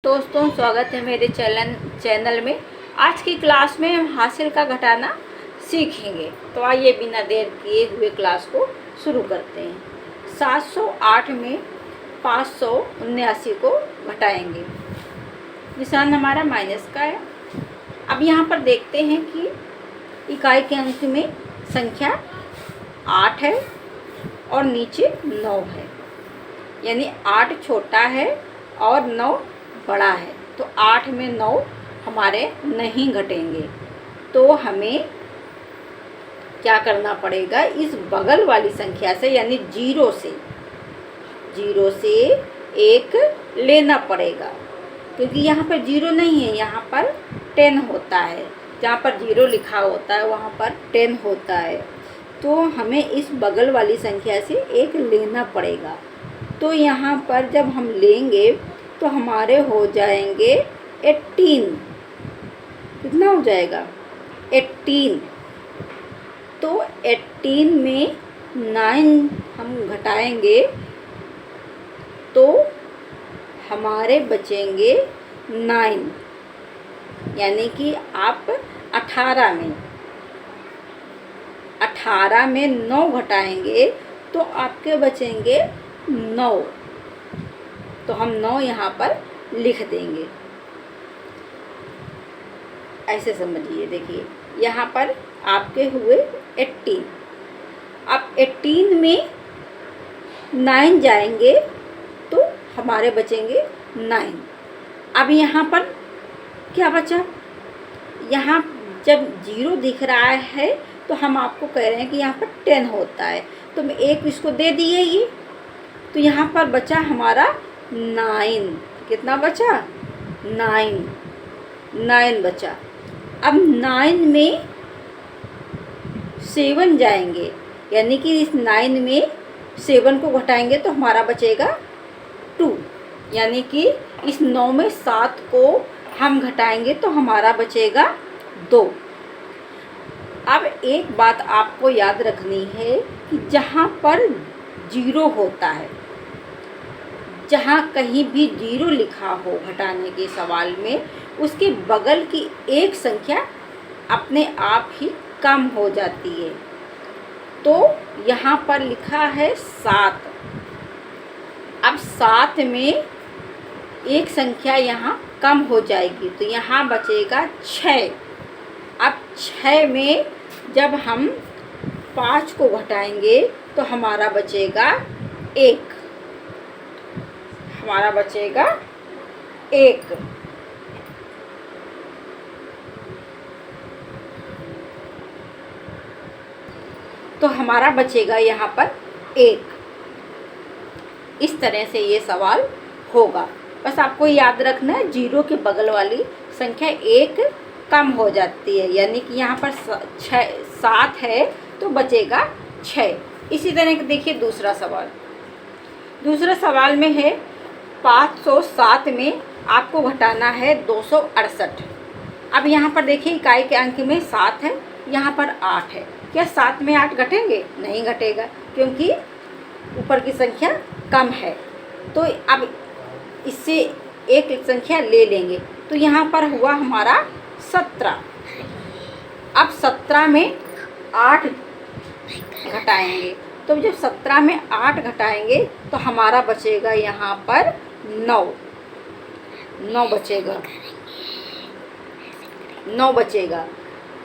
दोस्तों, स्वागत है मेरे चैनल में। आज की क्लास में हम हासिल का घटाना सीखेंगे। तो आइए बिना देर किए हुए क्लास को शुरू करते हैं। 708 में 579 को घटाएंगे। निशान हमारा माइनस का है। अब यहाँ पर देखते हैं कि इकाई के अंक में संख्या 8 है और नीचे 9 है, यानी 8 छोटा है और 9 बड़ा है। तो 8 में 9 हमारे नहीं घटेंगे। तो हमें क्या करना पड़ेगा, इस बगल वाली संख्या से यानी 0 से 1 लेना पड़ेगा, क्योंकि यहाँ पर 0 नहीं है, यहाँ पर 10 होता है। जहाँ पर 0 लिखा होता है वहाँ पर 10 होता है। तो हमें इस बगल वाली संख्या से 1 लेना पड़ेगा। तो यहाँ पर जब हम लेंगे तो हमारे हो जाएंगे 18। कितना हो जाएगा? 18। तो 18 में 9 हम घटाएंगे तो हमारे बचेंगे 9, यानी कि आप 18 में 9 घटाएंगे तो आपके बचेंगे 9। तो हम 9 यहाँ पर लिख देंगे। ऐसे समझिए, देखिए यहाँ पर आपके हुए 18। अब 18 में 9 जाएंगे तो हमारे बचेंगे 9। अब यहाँ पर क्या बचा? यहाँ जब 0 दिख रहा है तो हम आपको कह रहे हैं कि यहाँ पर 10 होता है, तो मैं 1 इसको दे दिए ये। तो यहाँ पर बचा हमारा 9। कितना बचा? 9 बचा। अब 9 में 7 जाएंगे, यानी कि इस 9 में 7 को घटाएंगे तो हमारा बचेगा 2, यानी कि इस 9 में 7 को हम घटाएंगे तो हमारा बचेगा 2। अब एक बात आपको याद रखनी है कि जहाँ पर 0 होता है, जहाँ कहीं भी 0 लिखा हो घटाने के सवाल में, उसके बगल की एक संख्या अपने आप ही कम हो जाती है। तो यहाँ पर लिखा है 7। अब 7 में एक संख्या यहाँ कम हो जाएगी तो यहाँ बचेगा 6। अब 6 में जब हम 5 को घटाएंगे तो हमारा बचेगा 1। तो हमारा बचेगा यहाँ पर 1। इस तरह से ये सवाल होगा। बस आपको याद रखना है 0 के बगल वाली संख्या 1 कम हो जाती है, यानी कि यहाँ पर 7 है तो बचेगा 6। इसी तरह के देखिए दूसरा सवाल में है 507 में आपको घटाना है 268। अब यहाँ पर देखिए इकाई के अंक में 7 है, यहाँ पर 8 है। क्या 7 में 8 घटेंगे? नहीं घटेगा, क्योंकि ऊपर की संख्या कम है। तो अब इससे एक संख्या ले लेंगे तो यहाँ पर हुआ हमारा 17। अब 17 में 8 घटाएंगे, तो जब 17 में 8 घटाएंगे तो हमारा बचेगा यहाँ पर 9 बचेगा।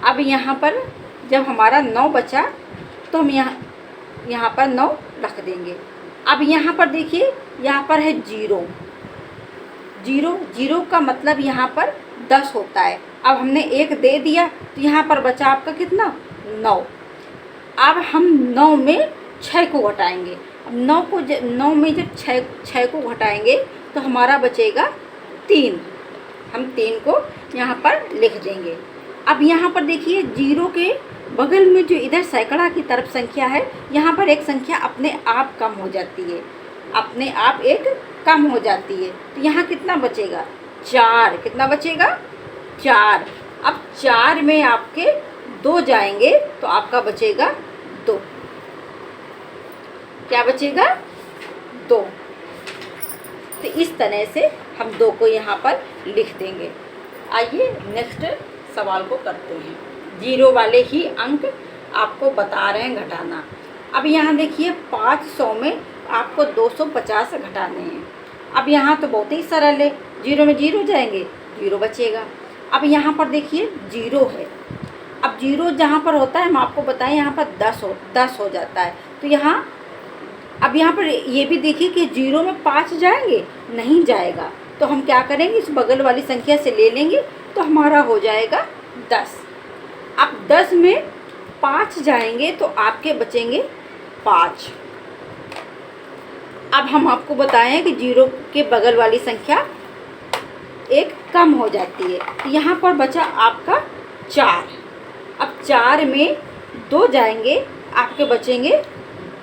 अब यहाँ पर जब हमारा 9 बचा तो हम यहाँ पर 9 रख देंगे। अब यहाँ पर देखिए, यहाँ पर है 0 का मतलब यहाँ पर 10 होता है। अब हमने 1 दे दिया तो यहाँ पर बचा आपका कितना? 9। अब हम 9 में 6 को घटाएंगे। अब 9 में जब 6 को घटाएंगे तो हमारा बचेगा 3। हम 3 को यहाँ पर लिख देंगे। अब यहाँ पर देखिए 0 के बगल में जो इधर सैकड़ा की तरफ संख्या है, यहाँ पर एक संख्या अपने आप कम हो जाती है, तो यहाँ कितना बचेगा? 4। कितना बचेगा? 4। अब 4 में आपके 2 जाएंगे तो आपका बचेगा 2। क्या बचेगा? 2। तो इस तरह से हम 2 को यहाँ पर लिख देंगे। आइए नेक्स्ट सवाल को करते हैं। 0 वाले ही अंक आपको बता रहे हैं घटाना। अब यहाँ देखिए 500 में आपको 250 घटाने हैं। अब यहाँ तो बहुत ही सरल है, 0 में 0 जाएंगे, 0 बचेगा। अब यहाँ पर देखिए 0 है। अब 0 जहाँ पर होता है हम आपको बताएं यहाँ पर 10 हो जाता है। तो यहाँ अब यहाँ पर ये भी देखिए कि 0 में 5 जाएंगे, नहीं जाएगा। तो हम क्या करेंगे, इस बगल वाली संख्या से ले लेंगे तो हमारा हो जाएगा 10। अब 10 में 5 जाएंगे तो आपके बचेंगे 5। अब हम आपको बताएं कि 0 के बगल वाली संख्या एक कम हो जाती है। तो यहाँ पर बचा आपका 4। अब 4 में 2 जाएंगे, आपके बचेंगे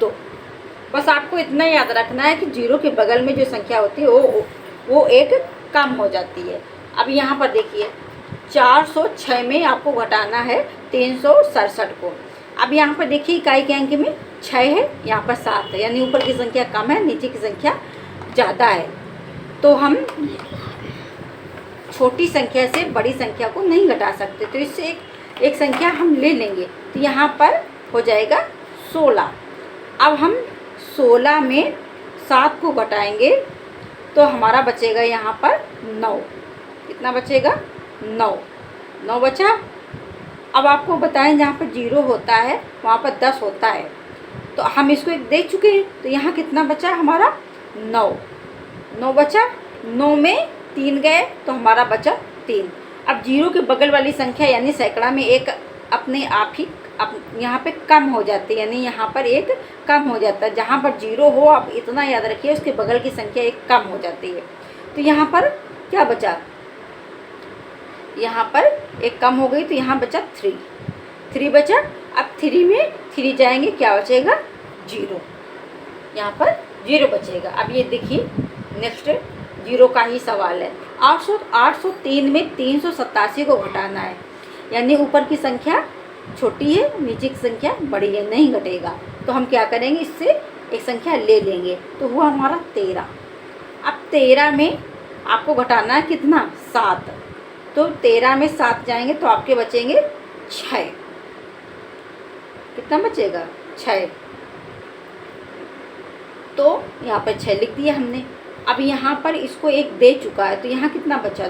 2। बस आपको इतना याद रखना है कि 0 के बगल में जो संख्या होती है वो एक कम हो जाती है। अब यहाँ पर देखिए 406 में आपको घटाना है 367 को। अब यहाँ पर देखिए इकाई के अंक में 6 है, यहाँ पर 7 है, यानी ऊपर की संख्या कम है, नीचे की संख्या ज़्यादा है। तो हम छोटी संख्या से बड़ी संख्या को नहीं घटा सकते, तो इससे एक संख्या हम ले लेंगे। तो यहाँ पर हो जाएगा 16। अब हम 16 में 7 को घटाएंगे तो हमारा बचेगा यहाँ पर 9। कितना बचेगा? 9 बचा। अब आपको बताएं जहाँ पर 0 होता है वहाँ पर 10 होता है, तो हम इसको एक देख चुके हैं। तो यहाँ कितना बचा हमारा? 9 बचा। 9 में 3 गए तो हमारा बचा 3। अब 0 के बगल वाली संख्या यानी सैकड़ा में एक अपने आप ही यहाँ पे कम हो जाती है, यानी यहाँ पर एक कम हो जाता है। जहाँ पर 0 हो आप इतना याद रखिए उसके बगल की संख्या एक कम हो जाती है। तो यहाँ पर क्या बचा? यहाँ पर एक कम हो गई तो यहाँ बचा 3 बचा। अब 3 में 3 जाएंगे, क्या बचेगा? 0। यहाँ पर 0 बचेगा। अब ये देखिए नेक्स्ट 0 का ही सवाल है। 803 में 387 को घटाना है, यानी ऊपर की संख्या छोटी है, नीचे की संख्या बड़ी है, नहीं घटेगा। तो हम क्या करेंगे, इससे एक संख्या ले लेंगे। तो हुआ हमारा 13। अब 13 में आपको घटाना है कितना? 7। तो 13 में 7 जाएंगे तो आपके बचेंगे 6। कितना बचेगा? 6। तो यहाँ पर 6 लिख दिया हमने। अब यहाँ पर इसको एक दे चुका है तो यहाँ कितना बचा?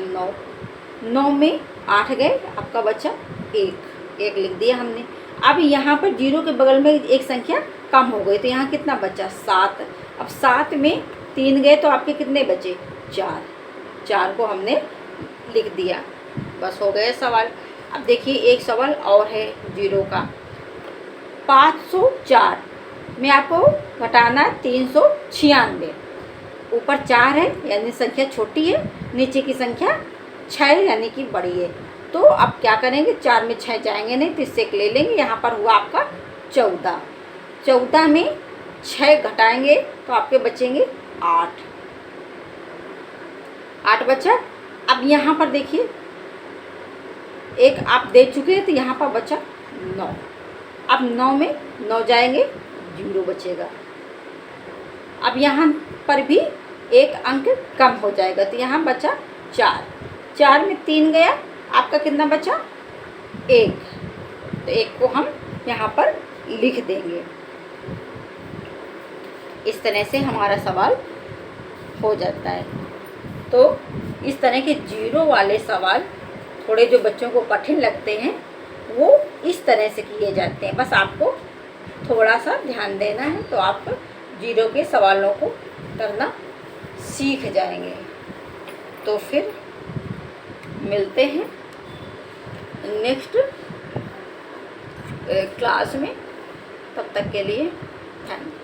9 में 8 गए, आपका बचा 1 लिख दिया हमने। अब यहाँ पर 0 के बगल में एक संख्या कम हो गई तो यहाँ कितना बचा? 7। अब 7 में 3 गए तो आपके कितने बचे? 4 को हमने लिख दिया। बस हो गए सवाल। अब देखिए एक सवाल और है 0 का। 504 में आपको घटाना है 396। ऊपर 4 है यानी संख्या छोटी है, नीचे की संख्या 6 यानी कि बड़ी है। तो अब क्या करेंगे, 4 में 6 जाएंगे नहीं तो इससे एक ले लेंगे। यहाँ पर हुआ आपका 14। 14 में 6 घटाएंगे तो आपके बचेंगे 8 बचा। अब यहाँ पर देखिए एक आप दे चुके हैं तो यहाँ पर बचा 9। अब 9 में 9 जाएंगे, 0 बचेगा। अब यहाँ पर भी एक अंक कम हो जाएगा तो यहाँ बचा 4 में 3 गया, आपका कितना बचा? 1। तो 1 को हम यहाँ पर लिख देंगे। इस तरह से हमारा सवाल हो जाता है। तो इस तरह के 0 वाले सवाल थोड़े जो बच्चों को कठिन लगते हैं वो इस तरह से किए जाते हैं। बस आपको थोड़ा सा ध्यान देना है तो आप 0 के सवालों को करना सीख जाएंगे। तो फिर मिलते हैं नेक्स्ट क्लास में। तब तक के लिए धन्यवाद।